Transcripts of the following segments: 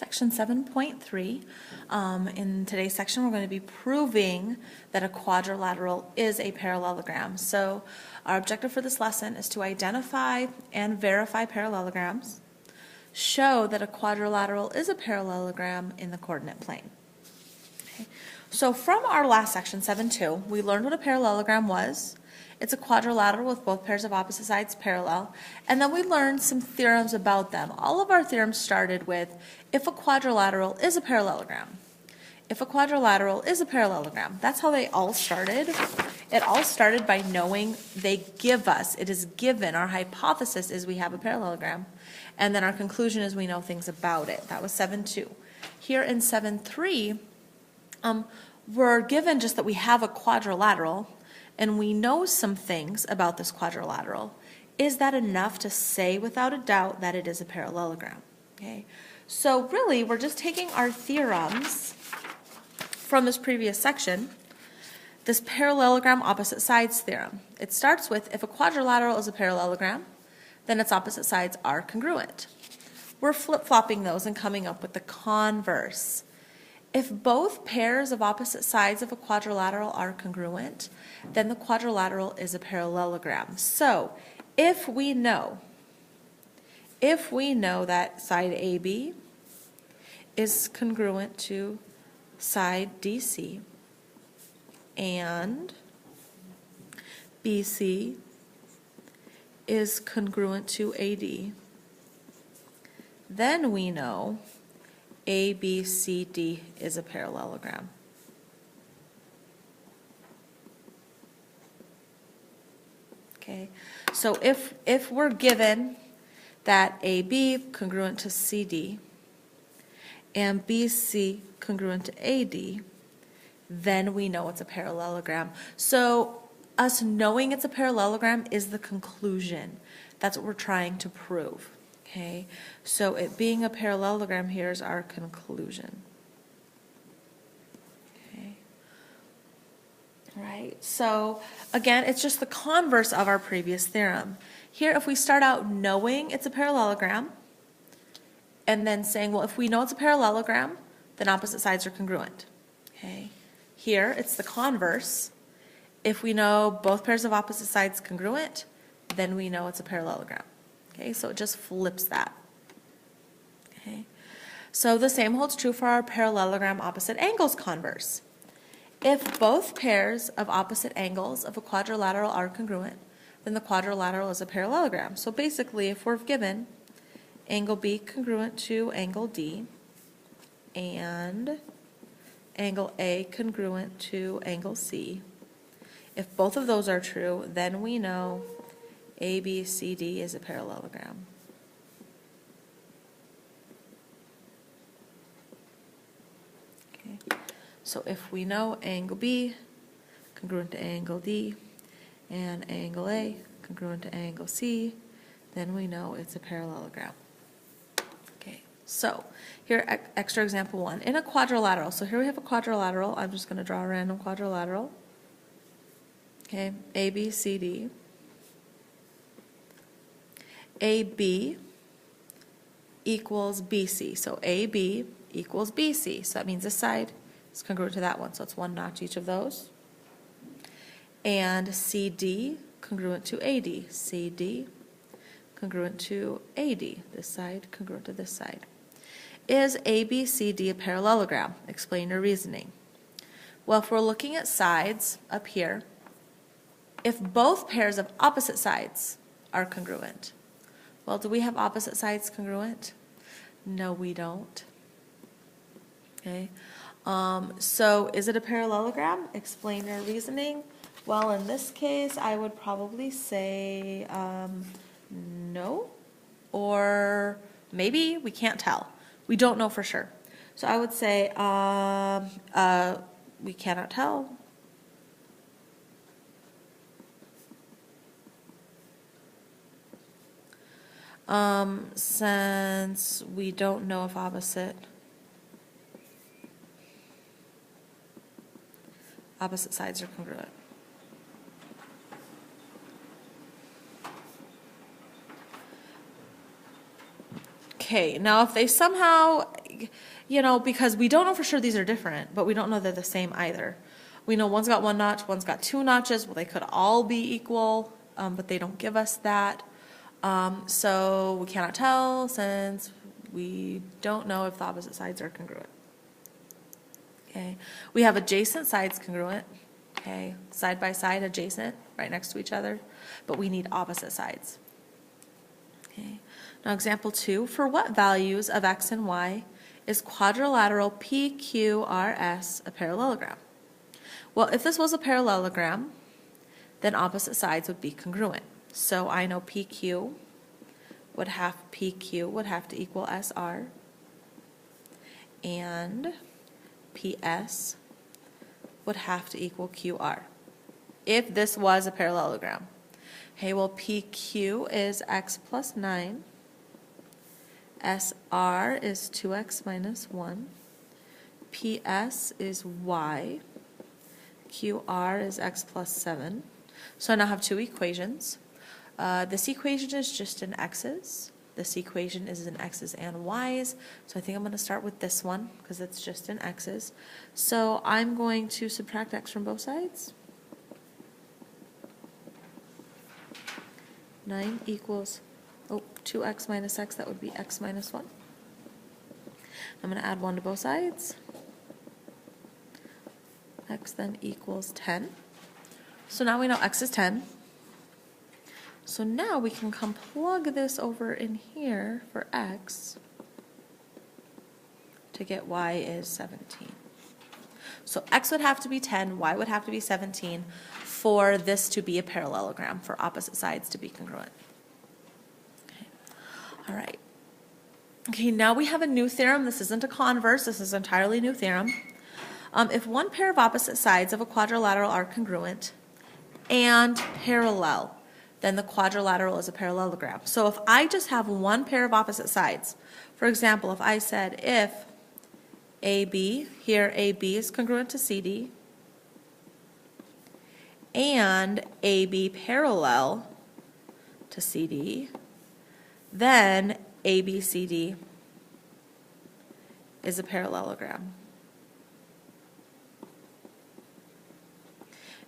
Section 7.3. In today's section, we're going to be proving that a quadrilateral is a parallelogram. So our objective for this lesson is to identify and verify parallelograms, show that a quadrilateral is a parallelogram in the coordinate plane. Okay. So from our last section, 7.2, we learned what a parallelogram was. It's a quadrilateral with both pairs of opposite sides parallel. And then we learned some theorems about them. All of our theorems started with if a quadrilateral is a parallelogram. If a quadrilateral is a parallelogram. That's how they all started. It all started by knowing they give us, it is given, our hypothesis is we have a parallelogram. And then our conclusion is we know things about it. That was 7.2. Here in 7.3, we're given just that we have a quadrilateral and we know some things about this quadrilateral. Is that enough to say without a doubt that it is a parallelogram? Okay. So really, we're just taking our theorems from this previous section, this parallelogram opposite sides theorem. It starts with if a quadrilateral is a parallelogram, then its opposite sides are congruent. We're flip-flopping those and coming up with the converse. If both pairs of opposite sides of a quadrilateral are congruent, then the quadrilateral is a parallelogram. So if we know that side AB is congruent to side DC and BC is congruent to AD, then we know ABCD is a parallelogram. Okay, so if we're given that AB congruent to CD and BC congruent to AD, then we know it's a parallelogram. So us knowing it's a parallelogram is the conclusion. That's what we're trying to prove. Okay, so it being a parallelogram here is our conclusion. Okay, all right, so again, it's just the converse of our previous theorem. Here, if we start out knowing it's a parallelogram, and then saying, well, if we know it's a parallelogram, then opposite sides are congruent. Okay, here, it's the converse. If we know both pairs of opposite sides congruent, then we know it's a parallelogram. Okay, so it just flips that. Okay, so the same holds true for our parallelogram opposite angles converse. If both pairs of opposite angles of a quadrilateral are congruent, then the quadrilateral is a parallelogram. So basically, if we're given angle B congruent to angle D and angle A congruent to angle C, if both of those are true, then we know ABCD is a parallelogram. Okay. So if we know angle B congruent to angle D and angle A congruent to angle C, then we know it's a parallelogram. Okay. So here, extra example 1. In a quadrilateral, so here we have a quadrilateral. I'm just going to draw a random quadrilateral. Okay, ABCD. AB equals BC. So AB equals BC. So that means this side is congruent to that one. So it's one notch each of those. And CD congruent to AD. CD congruent to AD. This side congruent to this side. Is ABCD a parallelogram? Explain your reasoning. Well, if we're looking at sides up here, if both pairs of opposite sides are congruent, well, do we have opposite sides congruent? No, we don't. Okay. So is it a parallelogram? Explain your reasoning. Well, in this case, I would probably say no, or maybe, we can't tell. We don't know for sure. So I would say we cannot tell. Since we don't know if opposite sides are congruent. Okay, now if they somehow because we don't know for sure these are different, but we don't know they're the same either. We know one's got one notch, one's got two notches. Well, they could all be equal, but they don't give us that. So we cannot tell since we don't know if the opposite sides are congruent. Okay, we have adjacent sides congruent. Okay, side by side, adjacent, right next to each other, but we need opposite sides. Okay, now example 2, for what values of x and y is quadrilateral PQRS a parallelogram? Well, if this was a parallelogram, then opposite sides would be congruent. So I know PQ would have to equal SR, and PS would have to equal QR if this was a parallelogram. Okay, well, PQ is x plus 9, SR is 2x minus 1, PS is y, QR is x plus 7. So I now have two equations. This equation is just in x's. This equation is in x's and y's. So I think I'm going to start with this one because it's just in x's. So I'm going to subtract x from both sides. 9 equals, 2x minus x, that would be x minus 1. I'm going to add 1 to both sides. X then equals 10. So now we know x is 10. So now we can come plug this over in here for x to get y is 17. So x would have to be 10, y would have to be 17 for this to be a parallelogram, for opposite sides to be congruent. Okay. All right. Okay, now we have a new theorem. This isn't a converse, this is an entirely new theorem. If one pair of opposite sides of a quadrilateral are congruent and parallel, then the quadrilateral is a parallelogram. So if I just have one pair of opposite sides, for example, if I said if AB, here AB is congruent to CD, and AB parallel to CD, then ABCD is a parallelogram.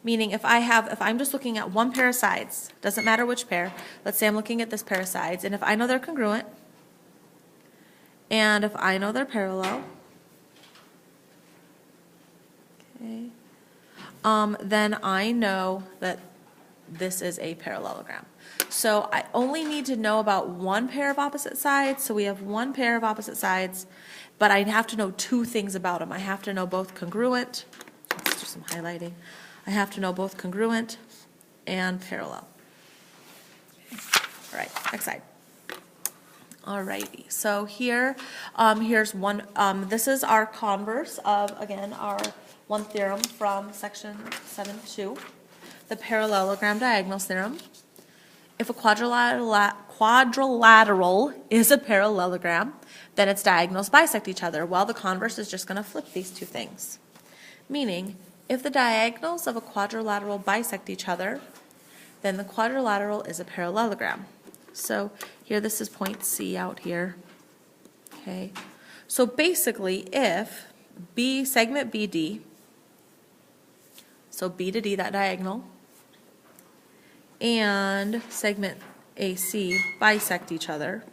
Meaning if I'm just looking at one pair of sides, doesn't matter which pair, let's say I'm looking at this pair of sides, and if I know they're congruent, and if I know they're parallel, okay, then I know that this is a parallelogram. So I only need to know about one pair of opposite sides, so we have one pair of opposite sides, but I have to know two things about them. I have to know both congruent, let's do some highlighting. I have to know both congruent and parallel. Okay. All right, next slide. Alrighty, so here, here's one, this is our converse of, again, our one theorem from section 7.2, the parallelogram diagonals theorem. If a quadrilateral is a parallelogram, then its diagonals bisect each other, while the converse is just going to flip these two things. Meaning, if the diagonals of a quadrilateral bisect each other, then the quadrilateral is a parallelogram. So here, this is point C out here. Okay. So basically, if B, segment BD, so B to D, that diagonal, and segment AC bisect each other,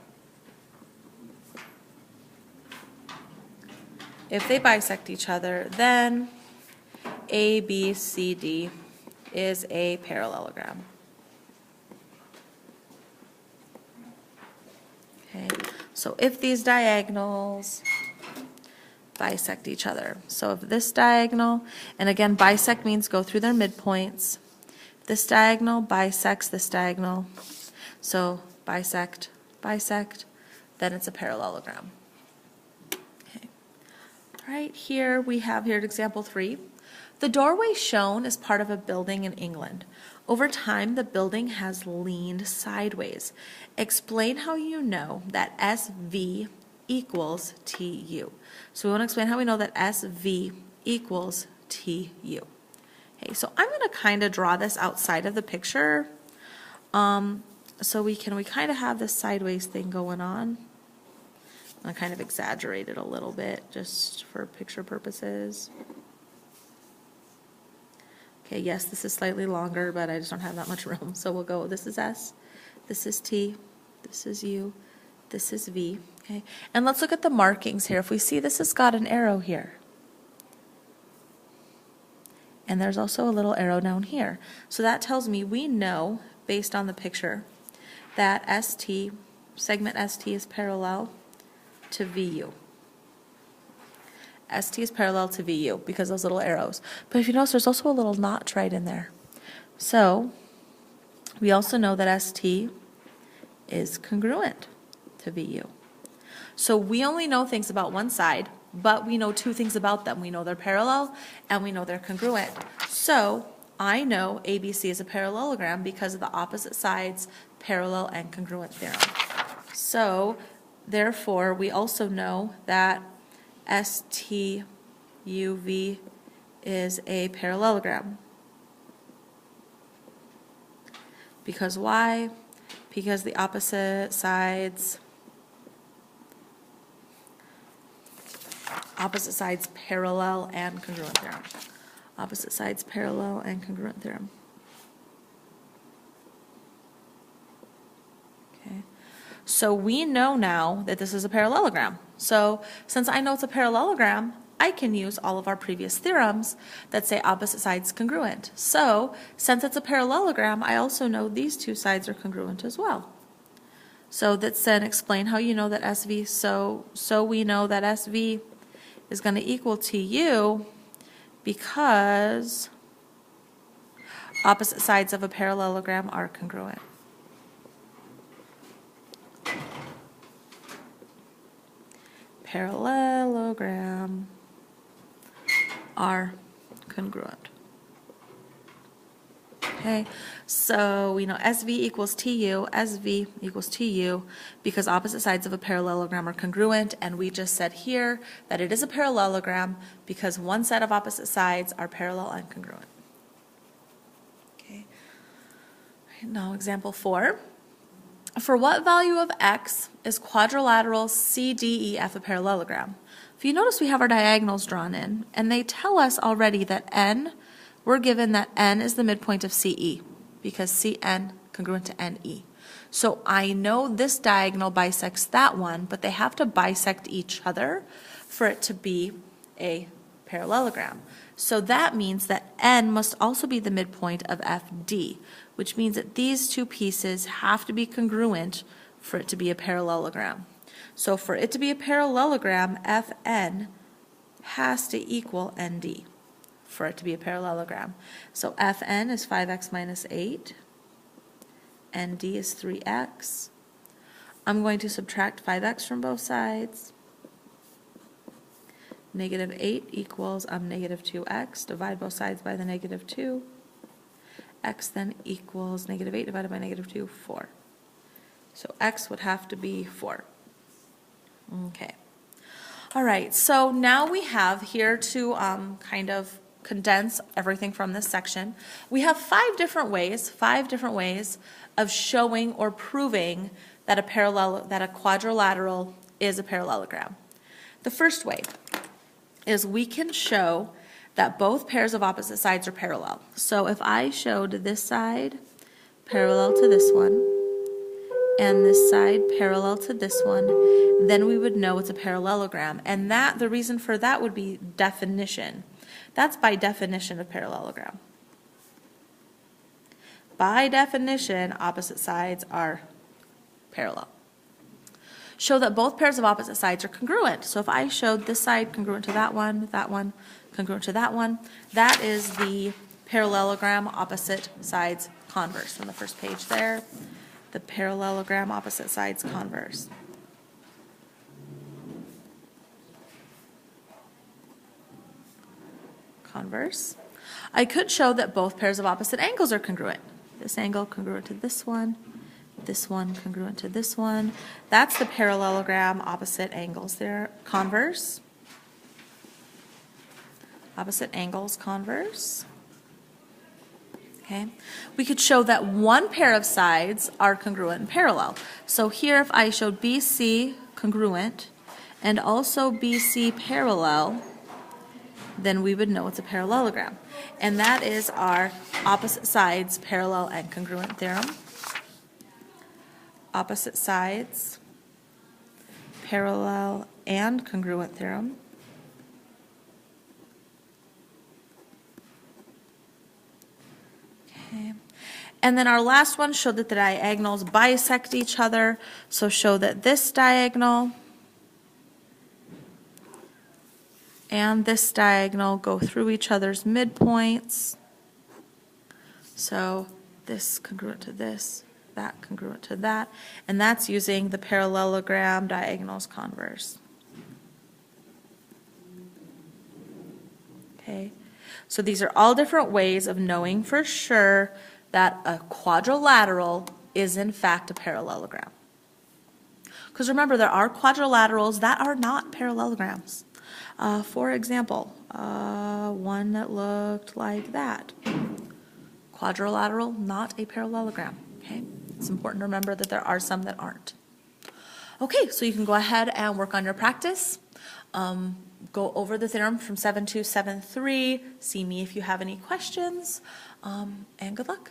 if they bisect each other, then ABCD is a parallelogram. Okay, so if these diagonals bisect each other, so if this diagonal, and again bisect means go through their midpoints, this diagonal bisects this diagonal, so bisect, bisect, then it's a parallelogram. Okay. Right here we have here example 3. The doorway shown is part of a building in England. Over time, the building has leaned sideways. Explain how you know that SV equals TU. So we want to explain how we know that SV equals TU. Okay, so I'm going to kind of draw this outside of the picture. So we kind of have this sideways thing going on. I kind of exaggerated a little bit just for picture purposes. Okay, yes, this is slightly longer, but I just don't have that much room. So we'll go, this is S, this is T, this is U, this is V. Okay, and let's look at the markings here. If we see this has got an arrow here. And there's also a little arrow down here. So that tells me we know, based on the picture, that ST, segment ST is parallel to VU. ST is parallel to VU because those little arrows. But if you notice, there's also a little notch right in there. So we also know that ST is congruent to VU. So we only know things about one side, but we know two things about them. We know they're parallel and we know they're congruent. So I know ABC is a parallelogram because of the opposite sides parallel and congruent theorem. So therefore, we also know that STUV is a parallelogram. Because why? Because the opposite sides parallel and congruent theorem. Opposite sides parallel and congruent theorem. Okay. So we know now that this is a parallelogram. So since I know it's a parallelogram, I can use all of our previous theorems that say opposite sides congruent. So since it's a parallelogram, I also know these two sides are congruent as well. So that's then explain how you know that SV, so we know that SV is going to equal TU because opposite sides of a parallelogram are congruent. Parallelogram are congruent. Okay, so we know SV equals TU, SV equals TU because opposite sides of a parallelogram are congruent, and we just said here that it is a parallelogram because one set of opposite sides are parallel and congruent. Okay, now example 4. For what value of x is quadrilateral CDEF a parallelogram? If you notice, we have our diagonals drawn in, and they tell us already that n, we're given that n is the midpoint of CE, because CN congruent to NE. So I know this diagonal bisects that one, but they have to bisect each other for it to be a parallelogram. So that means that n must also be the midpoint of FD, which means that these two pieces have to be congruent for it to be a parallelogram. So for it to be a parallelogram, Fn has to equal ND for it to be a parallelogram. So Fn is 5x minus 8. ND is 3x. I'm going to subtract 5x from both sides. Negative 8 equals negative 2x. Divide both sides by the negative 2. X then equals negative 8 divided by negative 2, 4. So x would have to be 4. Okay. All right, so now we have here to kind of condense everything from this section. We have 5 different ways of showing or proving that a quadrilateral is a parallelogram. The first way is we can show that both pairs of opposite sides are parallel. So if I showed this side parallel to this one, and this side parallel to this one, then we would know it's a parallelogram. And that, the reason for that would be definition. That's by definition of parallelogram. By definition, opposite sides are parallel. Show that both pairs of opposite sides are congruent. So if I showed this side congruent to that one congruent to that one, that is the parallelogram opposite sides converse on the first page there. The parallelogram opposite sides converse. Converse. I could show that both pairs of opposite angles are congruent. This angle congruent to this one congruent to this one. That's the parallelogram opposite angles there. Converse. Opposite angles converse. Okay. We could show that one pair of sides are congruent and parallel. So here if I showed BC congruent, and also BC parallel, then we would know it's a parallelogram. And that is our opposite sides parallel and congruent theorem. Opposite sides parallel and congruent theorem. Okay. And then our last one showed that the diagonals bisect each other. So show that this diagonal and this diagonal go through each other's midpoints. So this congruent to this, that congruent to that, and that's using the parallelogram diagonals converse. Okay, so these are all different ways of knowing for sure that a quadrilateral is in fact a parallelogram. Because remember, there are quadrilaterals that are not parallelograms. For example, one that looked like that. Quadrilateral, not a parallelogram. Okay, it's important to remember that there are some that aren't. Okay, so you can go ahead and work on your practice. Go over the theorem from 7.2, 7.3. See me if you have any questions, and good luck.